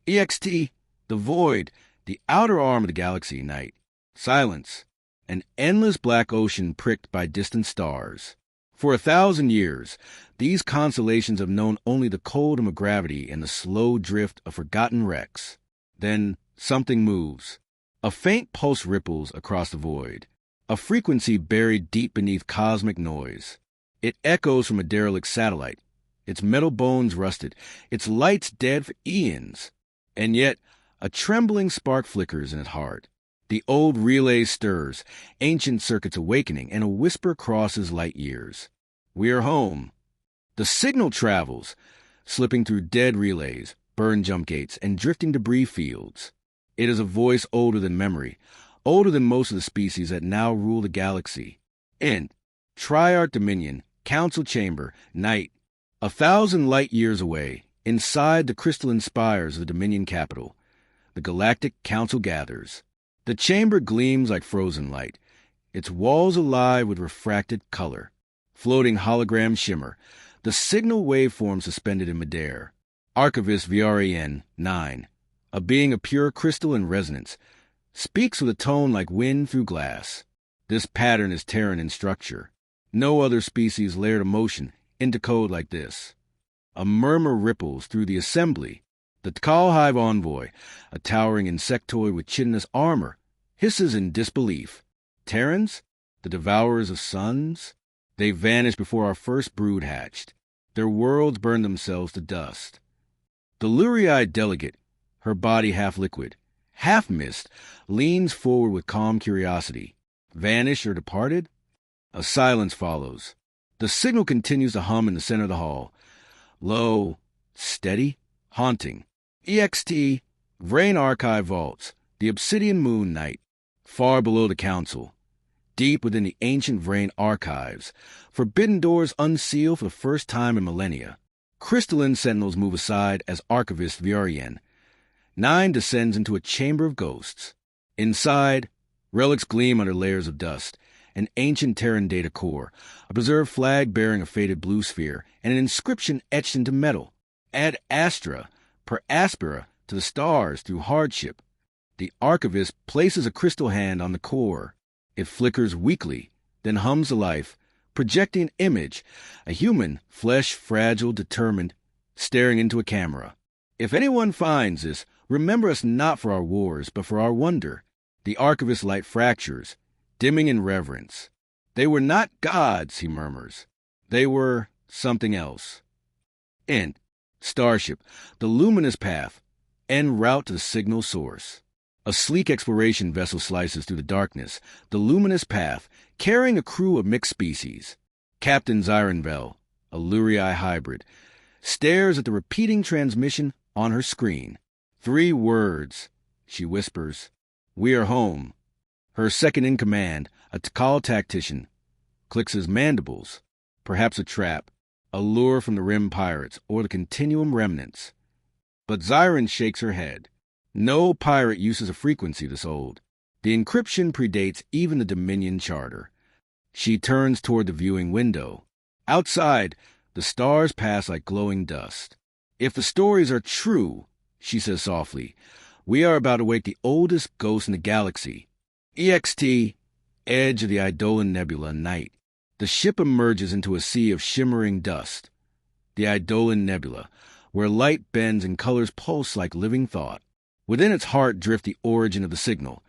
EXT, the void, the outer arm of the galaxy, night. Silence, an endless black ocean pricked by distant stars. For 1,000 years, these constellations have known only the cold of gravity and the slow drift of forgotten wrecks. Then something moves. A faint pulse ripples across the void, a frequency buried deep beneath cosmic noise. It echoes from a derelict satellite, its metal bones rusted, its lights dead for eons. And yet, a trembling spark flickers in its heart. The old relay stirs, ancient circuits awakening, and a whisper crosses light years. We are home. The signal travels, slipping through dead relays, burned jump gates, and drifting debris fields. It is a voice older than memory, older than most of the species that now rule the galaxy. End. Triarch Dominion, Council Chamber, night. 1,000 light years away, inside the crystalline spires of the Dominion capital, the Galactic Council gathers. The chamber gleams like frozen light, its walls alive with refracted color, floating hologram shimmer, the signal waveform suspended in midair. Archivist VRAN 9, a being of pure crystal and resonance, speaks with a tone like wind through glass. This pattern is Terran in structure. No other species layered emotion into code like this. A murmur ripples through the assembly. The Tkal Hive envoy, a towering insectoid with chitinous armor, hisses in disbelief. Terrans? The devourers of suns? They vanished before our first brood hatched. Their worlds burned themselves to dust. The lurid delegate, her body half liquid, half mist, leans forward with calm curiosity. Vanished or departed? A silence follows. The signal continues to hum in the center of the hall. Low, steady, haunting. EXT, Vrain Archive Vaults, the Obsidian Moon Night, far below the Council. Deep within the ancient Vrain archives, forbidden doors unseal for the first time in millennia. Crystalline sentinels move aside as Archivist Viarien. 9 descends into a chamber of ghosts. Inside, relics gleam under layers of dust, an ancient Terran data core, a preserved flag bearing a faded blue sphere, and an inscription etched into metal. Ad Astra, per aspera, to the stars through hardship. The archivist places a crystal hand on the core. It flickers weakly, then hums to life, projecting an image, a human, flesh fragile, determined, staring into a camera. If anyone finds this, remember us not for our wars, but for our wonder. The archivist's light fractures, dimming in reverence. They were not gods, he murmurs. They were something else. End. Starship, the luminous path, en route to the signal source. A sleek exploration vessel slices through the darkness, the luminous path, carrying a crew of mixed species. Captain Zyronvel, a Lurii hybrid, stares at the repeating transmission on her screen. 3 words, she whispers. We are home. Her second-in-command, a Tkal tactician, clicks his mandibles. Perhaps a trap, a lure from the Rim pirates or the Continuum remnants. But Zyron shakes her head. No pirate uses a frequency this old. The encryption predates even the Dominion Charter. She turns toward the viewing window. Outside, the stars pass like glowing dust. If the stories are true, she says softly, we are about to wake the oldest ghost in the galaxy. EXT, edge of the Eidolon Nebula, night. The ship emerges into a sea of shimmering dust. The Eidolon Nebula, where light bends and colors pulse like living thought. Within its heart drift the origin of the signal,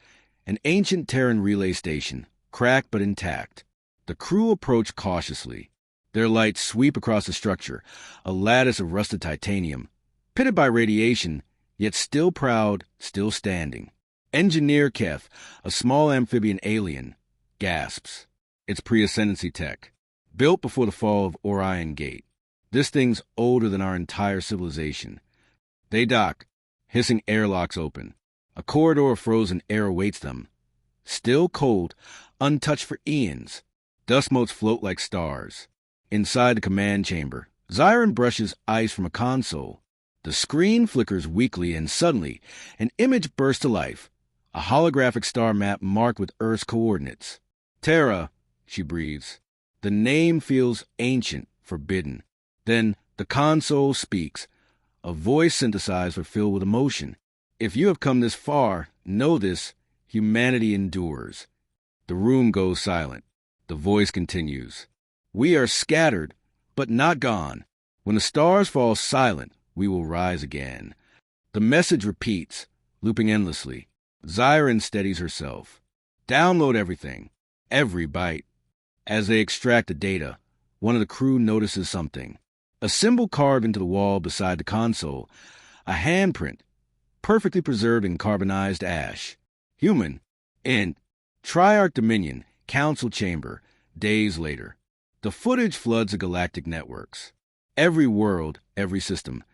an ancient Terran relay station, cracked but intact. The crew approach cautiously. Their lights sweep across the structure, a lattice of rusted titanium, pitted by radiation, yet still proud, still standing. Engineer Keth, a small amphibian alien, gasps. It's pre-ascendancy tech, built before the fall of Orion Gate. This thing's older than our entire civilization. They dock, hissing airlocks open. A corridor of frozen air awaits them. Still cold, untouched for eons. Dust motes float like stars. Inside the command chamber, Zyron brushes ice from a console. The screen flickers weakly, and suddenly, an image bursts to life. A holographic star map marked with Earth's coordinates. Terra, she breathes. The name feels ancient, forbidden. Then the console speaks. a voice synthesized or filled with emotion. If you have come this far, know this, humanity endures. The room goes silent. The voice continues. We are scattered, but not gone. When the stars fall silent, we will rise again. The message repeats, looping endlessly. Zyron steadies herself. Download everything, every byte. As they extract the data, one of the crew notices something. A symbol carved into the wall beside the console, a handprint, perfectly preserved in carbonized ash. Human, in Triarch Dominion, Council Chamber, days later. The footage floods the galactic networks. Every world, every system,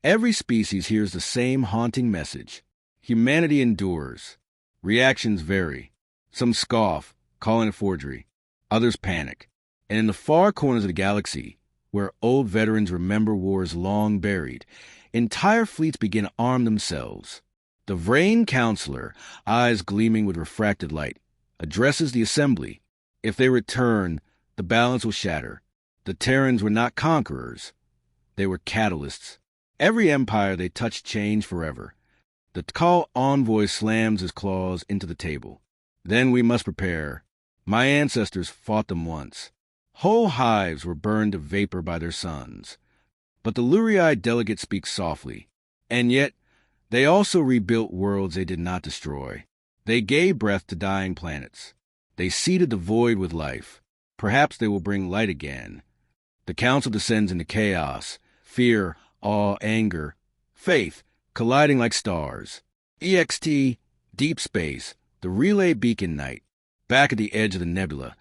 every species hears the same haunting message. Humanity endures. Reactions vary. Some scoff, calling it forgery. Others panic. And in the far corners of the galaxy, where old veterans remember wars long buried, entire fleets begin to arm themselves. The Vrain Counselor, eyes gleaming with refracted light, addresses the assembly. If they return, the balance will shatter. The Terrans were not conquerors. They were catalysts. Every empire they touched changed forever. The Tkal envoy slams his claws into the table. Then we must prepare. My ancestors fought them once. Whole hives were burned to vapor by their sons. But the Lurii delegate speaks softly. And yet, they also rebuilt worlds they did not destroy. They gave breath to dying planets. They seeded the void with life. Perhaps they will bring light again. The council descends into chaos, fear, awe, anger, faith, colliding like stars. EXT, deep space, the relay beacon night. Back at the edge of the nebula,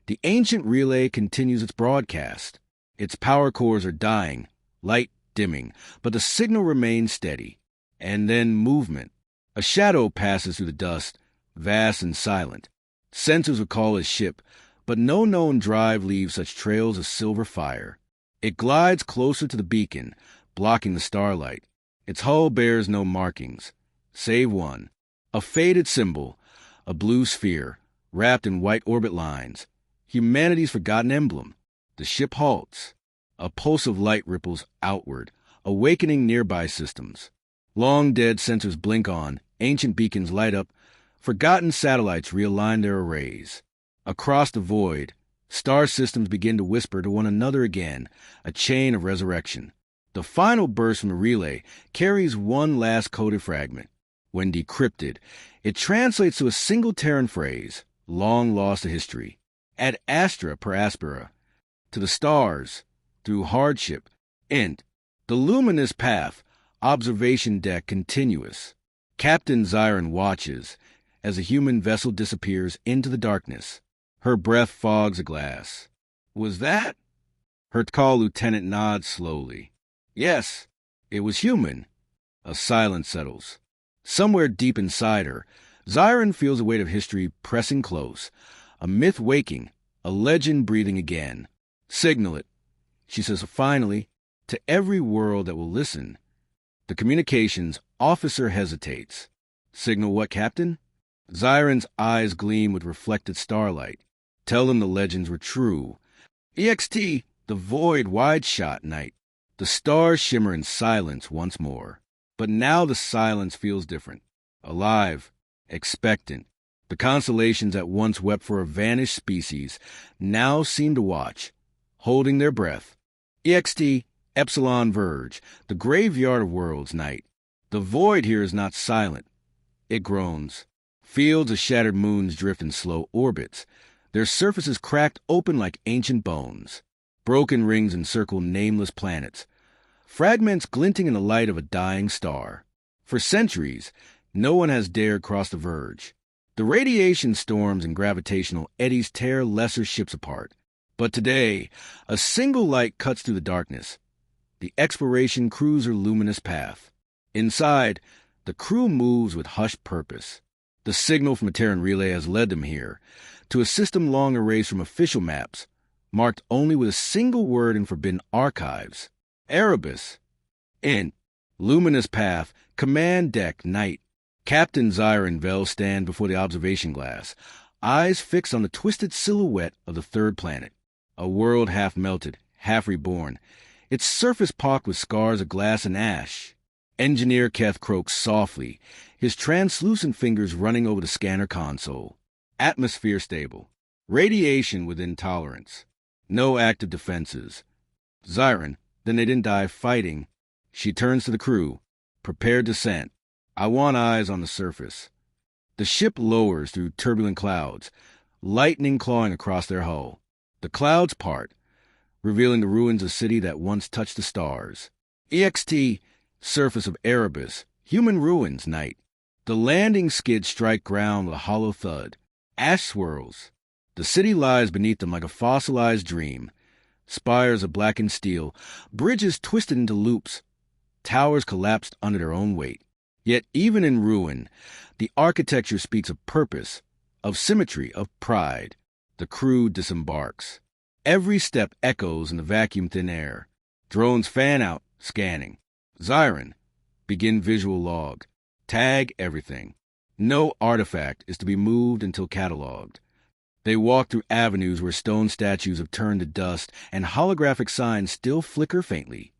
the ancient relay continues its broadcast. Its power cores are dying, light dimming, but the signal remains steady. And then movement. A shadow passes through the dust, vast and silent. Sensors recall his ship, but no known drive leaves such trails of silver fire. It glides closer to the beacon, blocking the starlight. Its hull bears no markings, save one. A faded symbol, a blue sphere, wrapped in white orbit lines. Humanity's forgotten emblem. The ship halts. A pulse of light ripples outward, awakening nearby systems. Long-dead sensors blink on, ancient beacons light up, forgotten satellites realign their arrays. Across the void, star systems begin to whisper to one another again, a chain of resurrection. The final burst from the relay carries one last coded fragment. When decrypted, it translates to a single Terran phrase, long lost to history. Ad astra per aspera. To the stars, through hardship, int. The luminous path, observation deck continuous. Captain Zyron watches as the human vessel disappears into the darkness. Her breath fogs a glass. Was that? Her Tkal lieutenant nods slowly. Yes, it was human. A silence settles. Somewhere deep inside her, Zyron feels the weight of history pressing close. A myth waking, a legend breathing again. Signal it, she says finally, to every world that will listen. The communications officer hesitates. Signal what, Captain? Zyron's eyes gleam with reflected starlight. Tell them the legends were true. EXT, the void wide-shot night. The stars shimmer in silence once more. But now the silence feels different. Alive, expectant. The constellations that once wept for a vanished species now seem to watch, holding their breath. EXT, Epsilon Verge, the graveyard of worlds night. The void here is not silent. It groans. Fields of shattered moons drift in slow orbits, their surfaces cracked open like ancient bones. Broken rings encircle nameless planets, fragments glinting in the light of a dying star. For centuries, no one has dared cross the verge. The radiation storms and gravitational eddies tear lesser ships apart. But today, a single light cuts through the darkness. The exploration cruiser luminous path. Inside, the crew moves with hushed purpose. The signal from a Terran relay has led them here, to a system long erased from official maps, marked only with a single word in forbidden archives. Erebus. Int. Luminous path. Command deck. Night. Captain Zyron Vel stand before the observation glass, eyes fixed on the twisted silhouette of the third planet. A world half melted, half reborn. its surface pocked with scars of glass and ash. Engineer Keth croaks softly, his translucent fingers running over the scanner console. Atmosphere stable. Radiation within tolerance. No active defenses. Zyron, then they didn't die fighting. She turns to the crew. Prepare descent. I want eyes on the surface. The ship lowers through turbulent clouds, lightning clawing across their hull. The clouds part, revealing the ruins of a city that once touched the stars. EXT, surface of Erebus, human ruins, night. The landing skids strike ground with a hollow thud. Ash swirls. The city lies beneath them like a fossilized dream. Spires of blackened steel, bridges twisted into loops. Towers collapsed under their own weight. Yet even in ruin, the architecture speaks of purpose, of symmetry, of pride. The crew disembarks. Every step echoes in the vacuum-thin air. Drones fan out, scanning. Zyron, begin visual log. Tag everything. No artifact is to be moved until cataloged. They walk through avenues where stone statues have turned to dust and holographic signs still flicker faintly.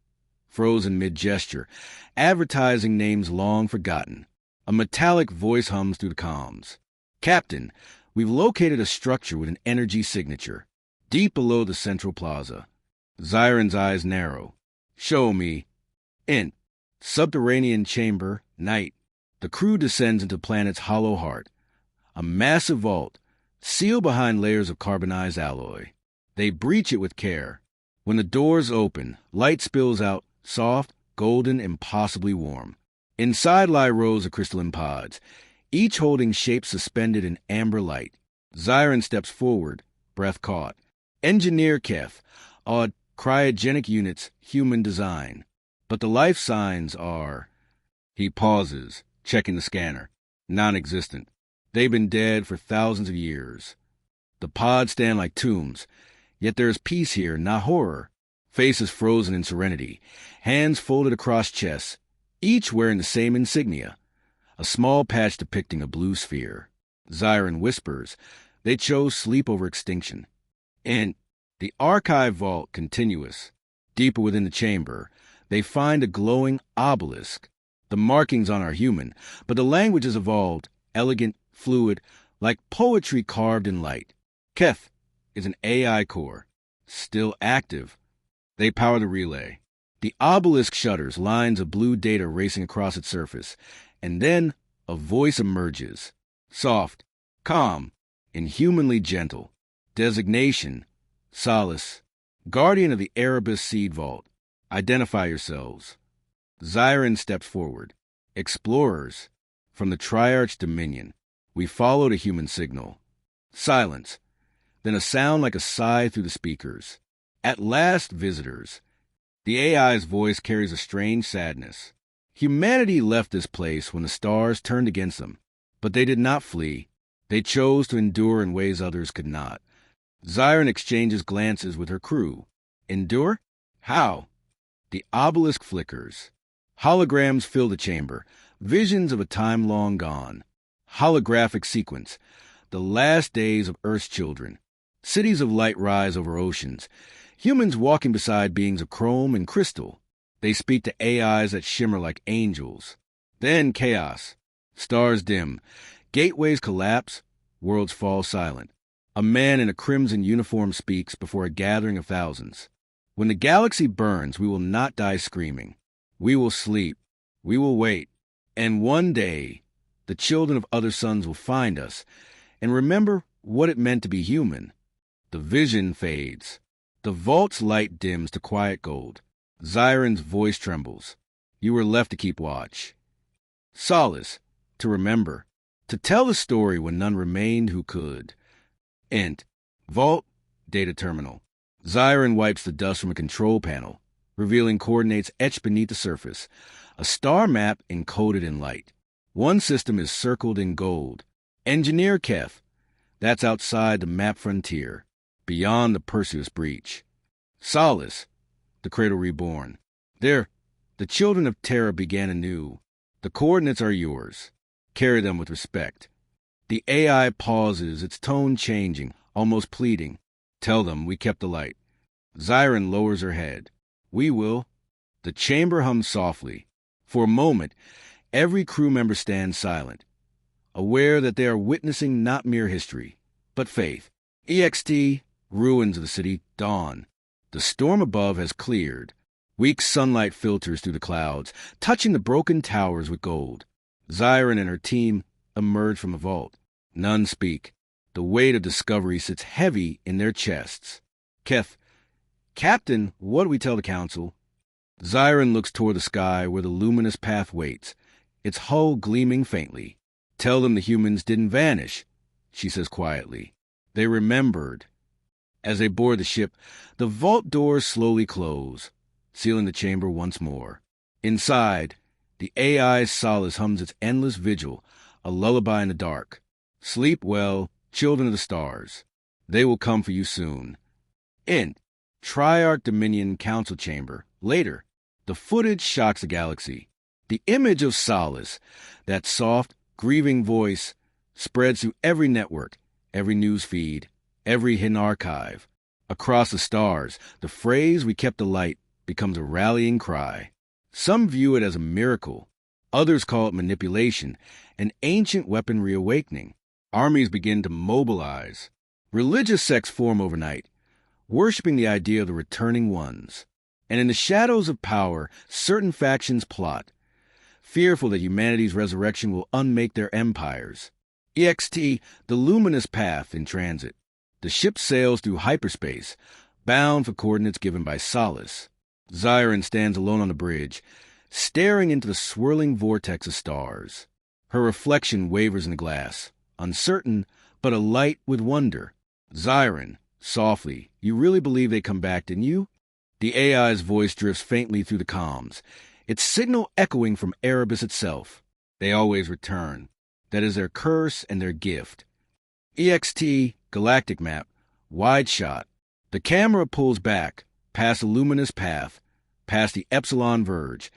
Frozen mid-gesture, advertising names long forgotten. A metallic voice hums through the comms. Captain, we've located a structure with an energy signature, deep below the central plaza. Zyron's eyes narrow. Show me. Int. Subterranean chamber, night. The crew descends into the planet's hollow heart. A massive vault, sealed behind layers of carbonized alloy. They breach it with care. When the doors open, light spills out, soft, golden, impossibly warm. Inside lie rows of crystalline pods, each holding shapes suspended in amber light. Zyron steps forward, breath caught. Engineer Keth, odd cryogenic units, human design. But the life signs are... He pauses, checking the scanner. Non-existent. They've been dead for thousands of years. The pods stand like tombs, yet there is peace here, not horror. Faces frozen in serenity, hands folded across chests, each wearing the same insignia, a small patch depicting a blue sphere. Zyron whispers, they chose sleep over extinction. In the archive vault continuous, deeper within the chamber, they find a glowing obelisk. The markings on are human, but the language has evolved, elegant, fluid, like poetry carved in light. Keth is an AI core, still active. They power the relay. The obelisk shudders, lines of blue data racing across its surface, and then a voice emerges. Soft, calm, inhumanly gentle. Designation, Solace, guardian of the Erebus seed vault. Identify yourselves. Zyron steps forward. Explorers, from the Triarch Dominion. We followed a human signal. Silence, then a sound like a sigh through the speakers. At last, visitors. The AI's voice carries a strange sadness. Humanity left this place when the stars turned against them, but they did not flee. They chose to endure in ways others could not. Zyron exchanges glances with her crew. Endure? How? The obelisk flickers. Holograms fill the chamber, visions of a time long gone. Holographic sequence, the last days of Earth's children. Cities of light rise over oceans. Humans walking beside beings of chrome and crystal. They speak to AIs that shimmer like angels. Then chaos. Stars dim. Gateways collapse. Worlds fall silent. A man in a crimson uniform speaks before a gathering of thousands. When the galaxy burns, we will not die screaming. We will sleep. We will wait. And one day, the children of other suns will find us and remember what it meant to be human. The vision fades. The vault's light dims to quiet gold. Zyron's voice trembles. You were left to keep watch. Solace, to remember. To tell the story when none remained who could. Int. Vault, data terminal. Zyron wipes the dust from a control panel, revealing coordinates etched beneath the surface. A star map encoded in light. One system is circled in gold. Engineer Keth. That's outside the map frontier, beyond the Perseus breach. Solace, the cradle reborn. There, the children of Terra began anew. The coordinates are yours. Carry them with respect. The AI pauses, its tone changing, almost pleading. Tell them we kept the light. Zyron lowers her head. We will. The chamber hums softly. For a moment, every crew member stands silent, aware that they are witnessing not mere history, but faith. EXT, ruins of the city, dawn. The storm above has cleared. Weak sunlight filters through the clouds, touching the broken towers with gold. Zyron and her team emerge from the vault. None speak. The weight of discovery sits heavy in their chests. Keth, Captain, what do we tell the council? Zyron looks toward the sky where the luminous path waits, its hull gleaming faintly. Tell them the humans didn't vanish, she says quietly. They remembered. As they board the ship, the vault doors slowly close, sealing the chamber once more. Inside, the AI's solace hums its endless vigil, a lullaby in the dark. Sleep well, children of the stars. They will come for you soon. Int, Triarch Dominion Council Chamber. Later, the footage shocks the galaxy. The image of solace, that soft, grieving voice, spreads through every network, every news feed, every hidden archive. Across the stars, the phrase "we kept the light" becomes a rallying cry. Some view it as a miracle. Others call it manipulation, an ancient weapon reawakening. Armies begin to mobilize. Religious sects form overnight, worshipping the idea of the returning ones. And in the shadows of power, certain factions plot, fearful that humanity's resurrection will unmake their empires. EXT, the luminous path in transit. The ship sails through hyperspace, bound for coordinates given by Solace. Zyron stands alone on the bridge, staring into the swirling vortex of stars. Her reflection wavers in the glass, uncertain, but alight with wonder. Zyron, softly, you really believe they come back, didn't you? The AI's voice drifts faintly through the comms, its signal echoing from Erebus itself. They always return. That is their curse and their gift. EXT, galactic map, wide shot. The camera pulls back, past the luminous path, past the epsilon verge,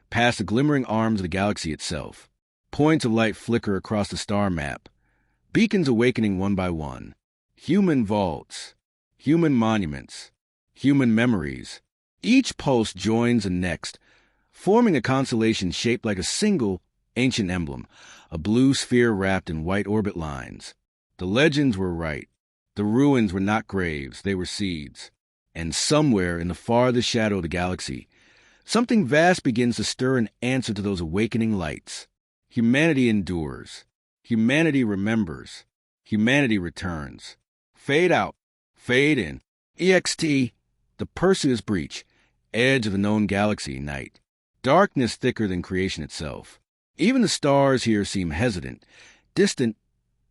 past the glimmering arms of the galaxy itself. Points of light flicker across the star map, beacons awakening one by one. Human vaults, human monuments, human memories. Each pulse joins the next, forming a constellation shaped like a single ancient emblem, a blue sphere wrapped in white orbit lines. The legends were right. The ruins were not graves, they were seeds. And somewhere in the farthest shadow of the galaxy, something vast begins to stir in answer to those awakening lights. Humanity endures. Humanity remembers. Humanity returns. Fade out. Fade in. EXT, the Perseus breach, edge of the known galaxy, night. Darkness thicker than creation itself. Even the stars here seem hesitant, distant,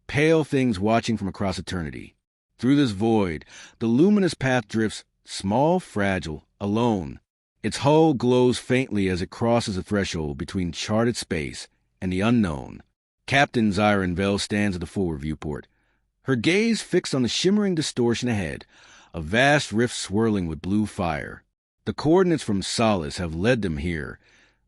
pale things watching from across eternity. Through this void, the luminous path drifts, small, fragile, alone. Its hull glows faintly as it crosses a threshold between charted space and the unknown. Captain Zyron Vell stands at the forward viewport, her gaze fixed on the shimmering distortion ahead, a vast rift swirling with blue fire. The coordinates from Solace have led them here,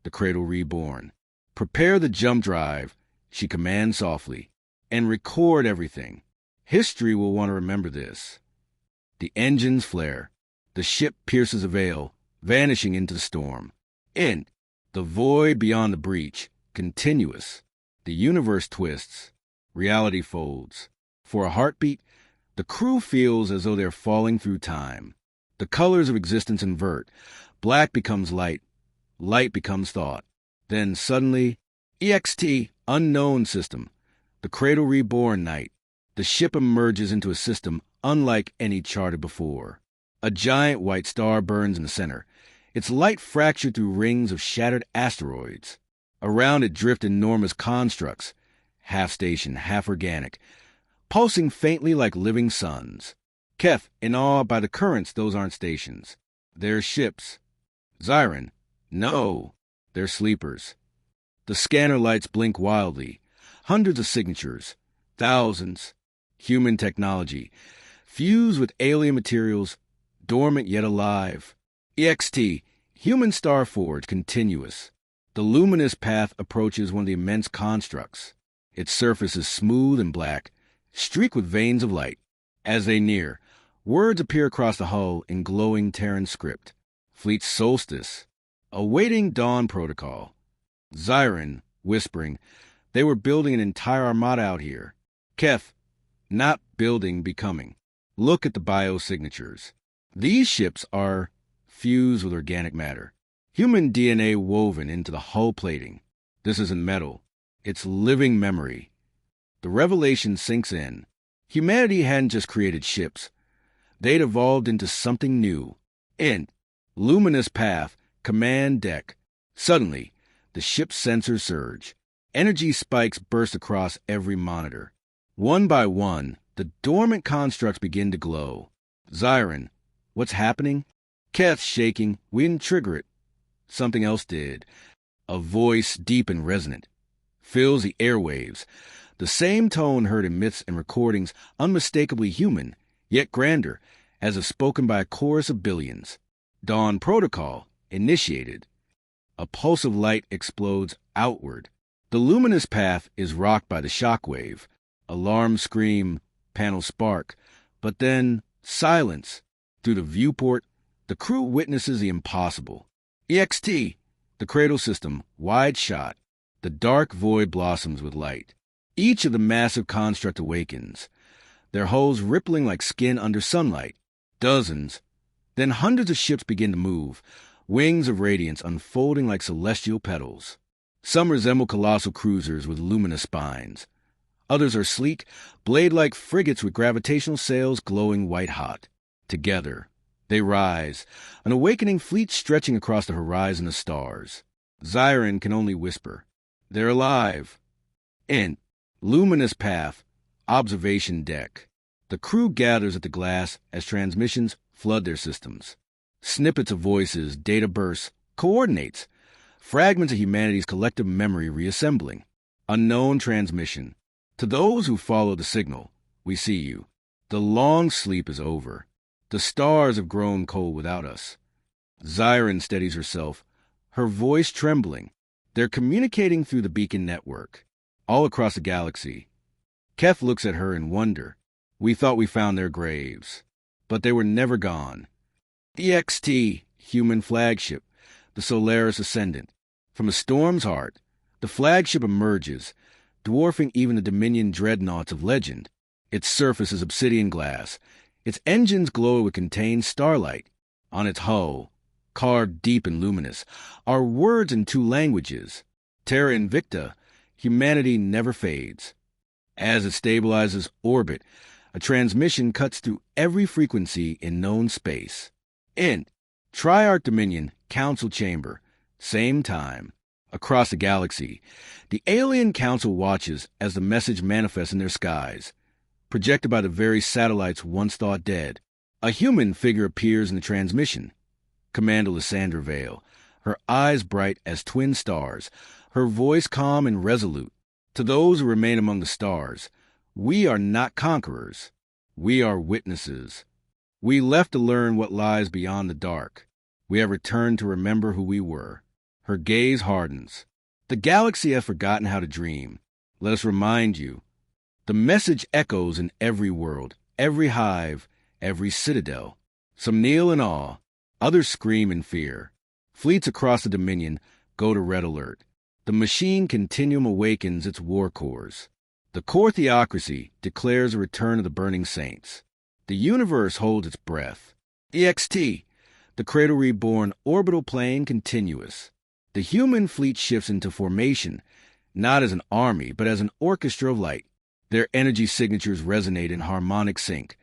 the cradle reborn. Prepare the jump drive, she commands softly, and record everything. History will want to remember this. The engines flare. The ship pierces a veil, vanishing into the storm. In the void beyond the breach, continuous. The universe twists. Reality folds. For a heartbeat, the crew feels as though they're falling through time. The colors of existence invert. Black becomes light. Light becomes thought. Then suddenly, EXT, unknown system. The cradle reborn night. The ship emerges into a system unlike any charted before. A giant white star burns in the center, its light fractured through rings of shattered asteroids. Around it drift enormous constructs, half station, half organic, pulsing faintly like living suns. Keth, in awe by the currents, those aren't stations. They're ships. Zyron, no, they're sleepers. The scanner lights blink wildly. Hundreds of signatures, thousands. Human technology, fused with alien materials, dormant yet alive. EXT, human star forge, continuous. The luminous path approaches one of the immense constructs. Its surface is smooth and black, streaked with veins of light. As they near, words appear across the hull in glowing Terran script. Fleet solstice. Awaiting dawn protocol. Zyron, whispering, they were building an entire armada out here. Keth, not building, becoming. Look at the biosignatures. These ships are fused with organic matter. Human DNA woven into the hull plating. This isn't metal. It's living memory. The revelation sinks in. Humanity hadn't just created ships. They'd evolved into something new. Luminous path, command deck. Suddenly, the ship's sensors surge. Energy spikes burst across every monitor. One by one, the dormant constructs begin to glow. Zyron, what's happening? Keth shaking. We didn't trigger it. Something else did. A voice, deep and resonant, fills the airwaves. The same tone heard in myths and recordings, unmistakably human, yet grander, as if spoken by a chorus of billions. Dawn protocol initiated. A pulse of light explodes outward. The luminous path is rocked by the shockwave. Alarm scream, panel spark. But then, silence. Through the viewport, the crew witnesses the impossible. EXT, the cradle system, wide shot. The dark void blossoms with light. Each of the massive construct awakens, their hulls rippling like skin under sunlight. Dozens, then hundreds of ships begin to move, wings of radiance unfolding like celestial petals. Some resemble colossal cruisers with luminous spines. Others are sleek, blade-like frigates with gravitational sails glowing white-hot. Together, they rise, an awakening fleet stretching across the horizon of stars. Zyron can only whisper, "They're alive." Luminous path, observation deck. The crew gathers at the glass as transmissions flood their systems. Snippets of voices, data bursts, coordinates, fragments of humanity's collective memory reassembling. Unknown transmission. To those who follow the signal, we see you. The long sleep is over. The stars have grown cold without us. Zyron steadies herself, her voice trembling. They're communicating through the beacon network, all across the galaxy. Keth looks at her in wonder. We thought we found their graves, but they were never gone. EXT, human flagship, the Solaris Ascendant. From a storm's heart, the flagship emerges, dwarfing even the Dominion dreadnoughts of legend. Its surface is obsidian glass. Its engines glow with contained starlight. On its hull, carved deep and luminous, are words in 2 languages. Terra Invicta, humanity never fades. As it stabilizes orbit, a transmission cuts through every frequency in known space. Triarch Dominion, Council Chamber, same time. Across the galaxy, the alien council watches as the message manifests in their skies, projected by the very satellites once thought dead. A human figure appears in the transmission. Commander Lysandra Vale, her eyes bright as twin stars, her voice calm and resolute. To those who remain among the stars, we are not conquerors. We are witnesses. We left to learn what lies beyond the dark. We have returned to remember who we were. Her gaze hardens. The galaxy has forgotten how to dream. Let us remind you. The message echoes in every world, every hive, every citadel. Some kneel in awe, others scream in fear. Fleets across the Dominion go to red alert. The machine continuum awakens its war cores. The core theocracy declares a return of the burning saints. The universe holds its breath. EXT, the cradle reborn orbital plane continuous. The human fleet shifts into formation, not as an army, but as an orchestra of light. Their energy signatures resonate in harmonic sync,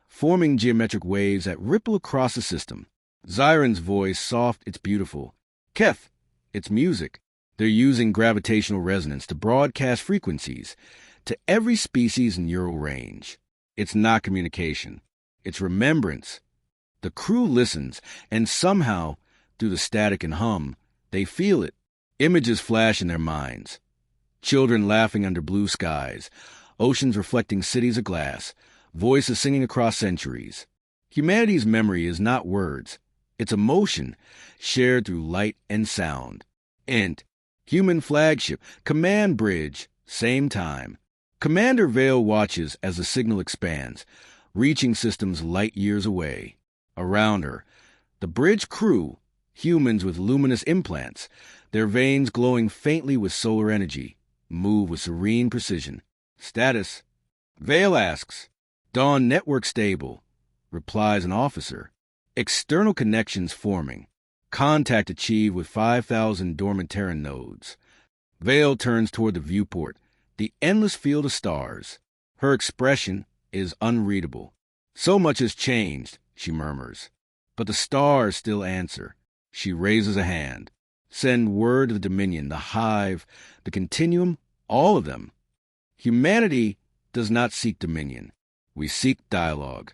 forming geometric waves that ripple across the system. Zyron's voice, soft, it's beautiful. Keth, it's music. They're using gravitational resonance to broadcast frequencies to every species in neural range. It's not communication. It's remembrance. The crew listens, and somehow, through the static and hum, they feel it. Images flash in their minds. Children laughing under blue skies, oceans reflecting cities of glass, voices singing across centuries. Humanity's memory is not words. It's emotion, shared through light and sound. Human flagship, command bridge, same time. Commander Vale watches as the signal expands, reaching systems light years away. Around her, the bridge crew, Humans with luminous implants, their veins glowing faintly with solar energy, move with serene precision. Status. Vale asks. Dawn network stable. Replies an officer. External connections forming. Contact achieved with 5,000 dormant Terran nodes. Vale turns toward the viewport, the endless field of stars. Her expression is unreadable. So much has changed, she murmurs. But the stars still answer. She raises a hand. Send word to the Dominion, the Hive, the Continuum, all of them. Humanity does not seek dominion. We seek dialogue.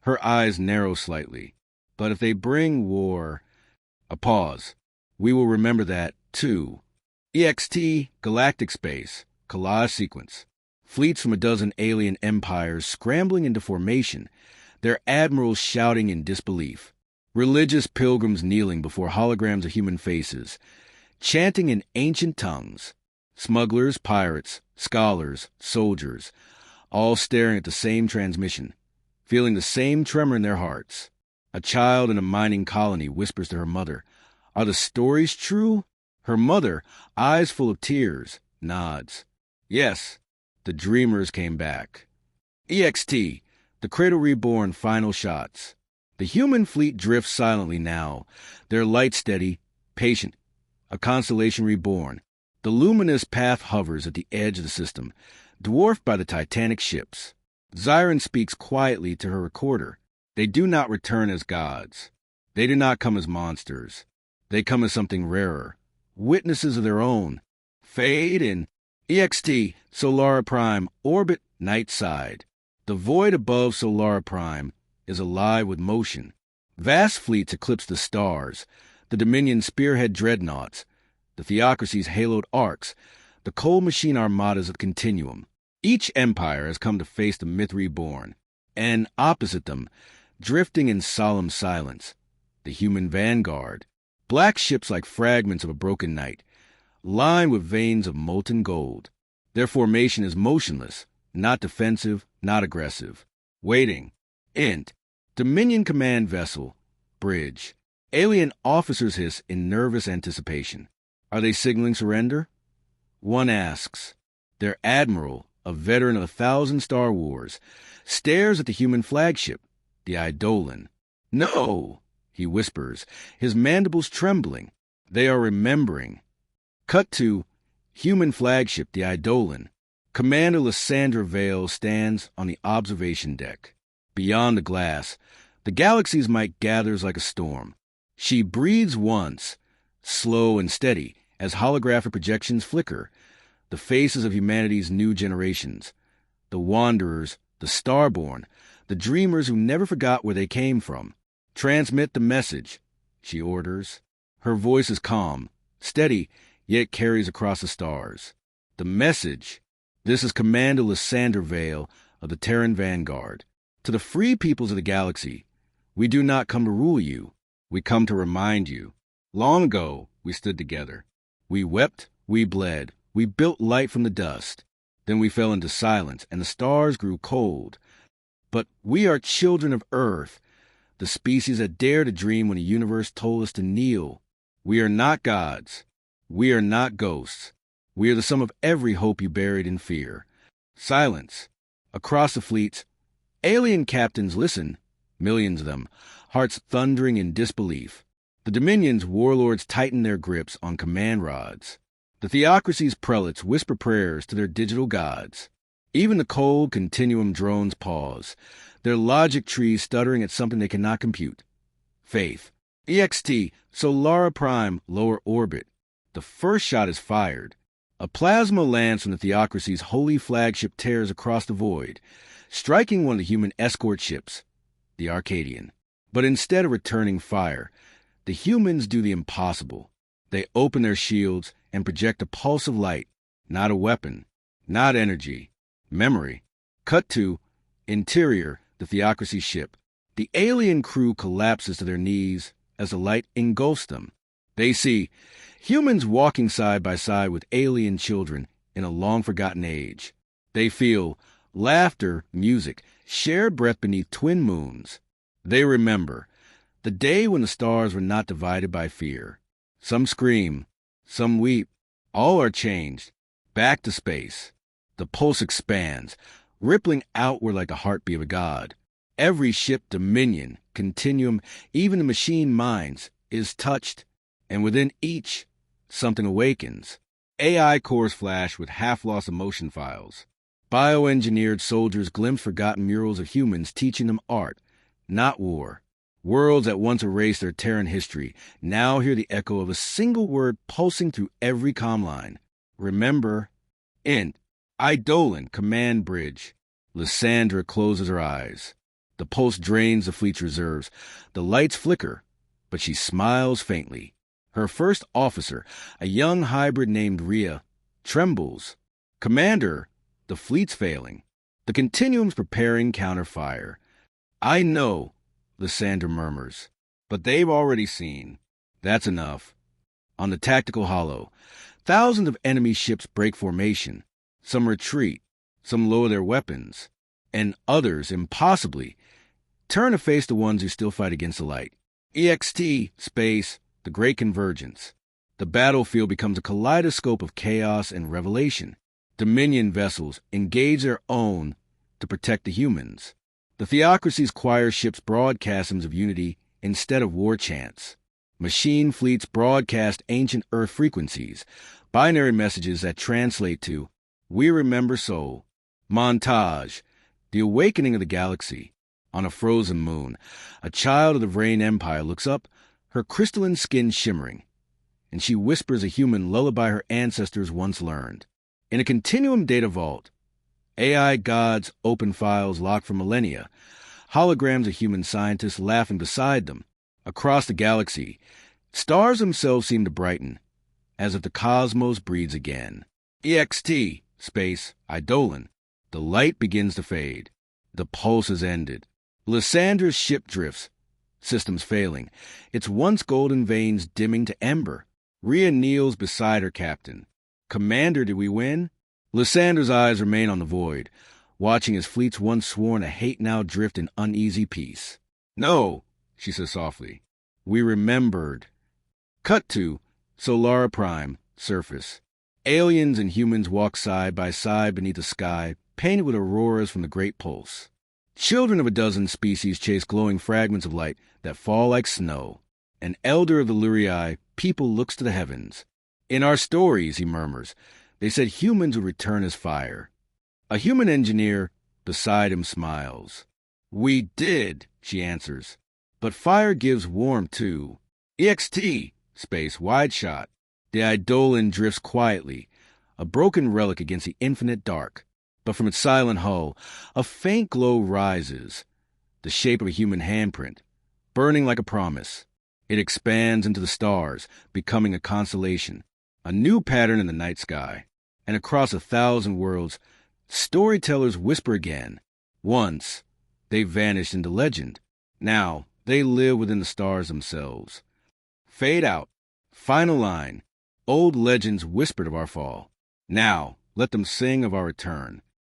Her eyes narrow slightly. But if they bring war... A pause. We will remember that, too. EXT, galactic space, collage sequence. Fleets from a dozen alien empires scrambling into formation, their admirals shouting in disbelief. Religious pilgrims kneeling before holograms of human faces, chanting in ancient tongues. Smugglers, pirates, scholars, soldiers, all staring at the same transmission, feeling the same tremor in their hearts. A child in a mining colony whispers to her mother, "Are the stories true?" Her mother, eyes full of tears, nods. Yes, the dreamers came back. EXT, the Cradle Reborn final shots. The human fleet drifts silently now, their light steady, patient. A constellation reborn. The luminous path hovers at the edge of the system, dwarfed by the titanic ships. Zyron speaks quietly to her recorder. They do not return as gods. They do not come as monsters. They come as something rarer. Witnesses of their own. Fade in. EXT, Solara Prime, orbit night side. The void above Solara Prime is alive with motion. Vast fleets eclipse the stars, the Dominion spearhead dreadnoughts, the Theocracy's haloed arcs, the cold machine armadas of the Continuum. Each empire has come to face the myth reborn, and opposite them, drifting in solemn silence, the human vanguard. Black ships like fragments of a broken night, lined with veins of molten gold. Their formation is motionless, not defensive, not aggressive. Waiting. Int. Dominion command vessel. Bridge. Alien officers hiss in nervous anticipation. Are they signaling surrender? One asks. Their admiral, a veteran of 1,000 Star Wars, stares at the human flagship, the Eidolon. No, he whispers, his mandibles trembling. They are remembering. Cut to human flagship, the Eidolon. Commander Lysandra Vale stands on the observation deck. Beyond the glass, the galaxy's might gathers like a storm. She breathes once, slow and steady, as holographic projections flicker, the faces of humanity's new generations, the wanderers, the starborn, the dreamers who never forgot where they came from. Transmit the message, she orders. Her voice is calm, steady, yet carries across the stars. The message. This is Commander Lysandra Vale of the Terran Vanguard. To the free peoples of the galaxy, we do not come to rule you. We come to remind you. Long ago, we stood together. We wept, we bled, we built light from the dust. Then we fell into silence, and the stars grew cold. But we are children of Earth, the species that dared to dream when the universe told us to kneel. We are not gods. We are not ghosts. We are the sum of every hope you buried in fear. Silence. Across the fleets, alien captains listen, millions of them, hearts thundering in disbelief. The Dominion's warlords tighten their grips on command rods. The Theocracy's prelates whisper prayers to their digital gods. Even the cold Continuum drones pause, their logic trees stuttering at something they cannot compute. Faith. EXT, Solara Prime, lower orbit. The first shot is fired. A plasma lance from the Theocracy's holy flagship tears across the void, striking one of the human escort ships, the Arcadian. But instead of returning fire, the humans do the impossible. They open their shields and project a pulse of light, not a weapon, not energy, memory. Cut to interior, the Theocracy ship. The alien crew collapses to their knees as the light engulfs them. They see humans walking side by side with alien children in a long-forgotten age. They feel laughter, music, shared breath beneath twin moons. They remember The day when the stars were not divided by fear. Some scream, some weep, all are changed, back to space. The pulse expands, rippling outward like the heartbeat of a god. Every ship, dominion, continuum, even the machine minds, is touched, and within each, something awakens. AI cores flash with half-lost emotion files. Bioengineered soldiers glimpse forgotten murals of humans teaching them art, not war. Worlds that once erased their Terran history now hear the echo of a single word pulsing through every comm line. Remember, Int, Eidolon, command bridge. Lysandra closes her eyes. The pulse drains the fleet's reserves. The lights flicker, but she smiles faintly. Her first officer, a young hybrid named Rhea, trembles. Commander, the fleet's failing. The Continuum's preparing counterfire. I know, Lysandra murmurs, but they've already seen. That's enough. On the tactical hollow, thousands of enemy ships break formation. Some retreat, some lower their weapons, and others, impossibly, turn to face the ones who still fight against the light. EXT, space, the great convergence. The battlefield becomes a kaleidoscope of chaos and revelation. Dominion vessels engage their own to protect the humans. The theocracy's choir ships broadcast hymns of unity instead of war chants. Machine fleets broadcast ancient Earth frequencies, binary messages that translate to, "We remember Sol." Montage, the awakening of the galaxy. On a frozen moon, a child of the Vrain Empire looks up, her crystalline skin shimmering, and she whispers a human lullaby her ancestors once learned. In a continuum data vault, AI gods open files locked for millennia, holograms of human scientists laughing beside them. Across the galaxy, stars themselves seem to brighten, as if the cosmos breathes again. EXT, space, Eidolon. The light begins to fade. The pulse has ended. Lysandra's ship drifts, systems failing, its once golden veins dimming to ember. Rhea kneels beside her captain. "Commander, did we win?" Lysandra's eyes remain on the void, watching as fleets once sworn to hate now drift in uneasy peace. "No," she says softly. "We remembered." Cut to Solara Prime, surface. Aliens and humans walk side by side beneath a sky painted with auroras from the Great Pulse. Children of a dozen species chase glowing fragments of light that fall like snow. An elder of the Lurii, people looks to the heavens. "In our stories," he murmurs, "they said humans would return as fire." A human engineer beside him smiles. "We did," she answers. "But fire gives warmth too." EXT, space, wide shot. The Eidolon drifts quietly, a broken relic against the infinite dark. But from its silent hull, a faint glow rises, the shape of a human handprint, burning like a promise. It expands into the stars, becoming a constellation, a new pattern in the night sky. And across 1,000 worlds, storytellers whisper again. Once, they vanished into legend. Now, they live within the stars themselves. Fade out. Final line. Old legends whispered of our fall. Now, let them sing of our return.